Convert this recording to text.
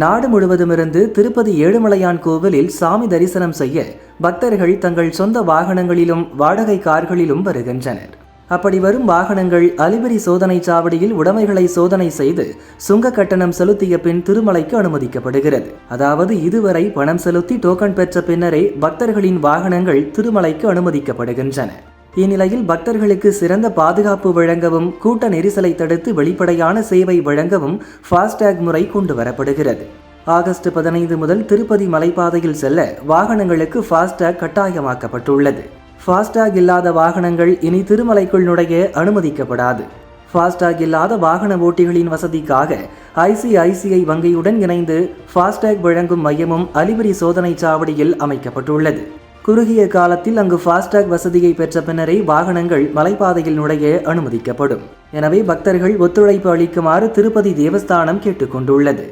நாடு முழுவதுமிருந்து திருப்பதி ஏழுமலையான் கோவிலில் சாமி தரிசனம் செய்ய பக்தர்கள் தங்கள் சொந்த வாகனங்களிலும் வாடகை கார்களிலும் வருகின்றனர். அப்படி வரும் வாகனங்கள் அலிபிரி சோதனை சாவடியில் உடைமைகளை சோதனை செய்து சுங்க கட்டணம் செலுத்திய பின் திருமலைக்கு அனுமதிக்கப்படுகிறது. அதாவது இதுவரை பணம் செலுத்தி டோக்கன் பெற்ற பின்னரே பக்தர்களின் வாகனங்கள் திருமலைக்கு அனுமதிக்கப்படுகின்றன. இந்நிலையில் பக்தர்களுக்கு சிறந்த பாதுகாப்பு வழங்கவும் கூட்ட நெரிசலை தடுத்து வெளிப்படையான சேவை வழங்கவும் ஃபாஸ்டேக் முறை கொண்டு வரப்படுகிறது. ஆகஸ்ட் 15 முதல் திருப்பதி மலைப்பாதையில் செல்ல வாகனங்களுக்கு ஃபாஸ்டேக் கட்டாயமாக்கப்பட்டுள்ளது. ஃபாஸ்டேக் இல்லாத வாகனங்கள் இனி திருமலைக்குள் நுழைய அனுமதிக்கப்படாது. ஃபாஸ்டேக் இல்லாத வாகன ஓட்டிகளின் வசதிக்காக ICICI வங்கியுடன் இணைந்து ஃபாஸ்டேக் வழங்கும் மையமும் அலிபிரி சோதனை சாவடியில் அமைக்கப்பட்டுள்ளது. குறுகிய காலத்தில் அங்கு ஃபாஸ்டேக் வசதியை பெற்ற பின்னரே வாகனங்கள் மலைப்பாதையில் நுழைய அனுமதிக்கப்படும். எனவே பக்தர்கள் ஒத்துழைப்பு அளிக்குமாறு திருப்பதி தேவஸ்தானம் கேட்டுக்கொண்டுள்ளது.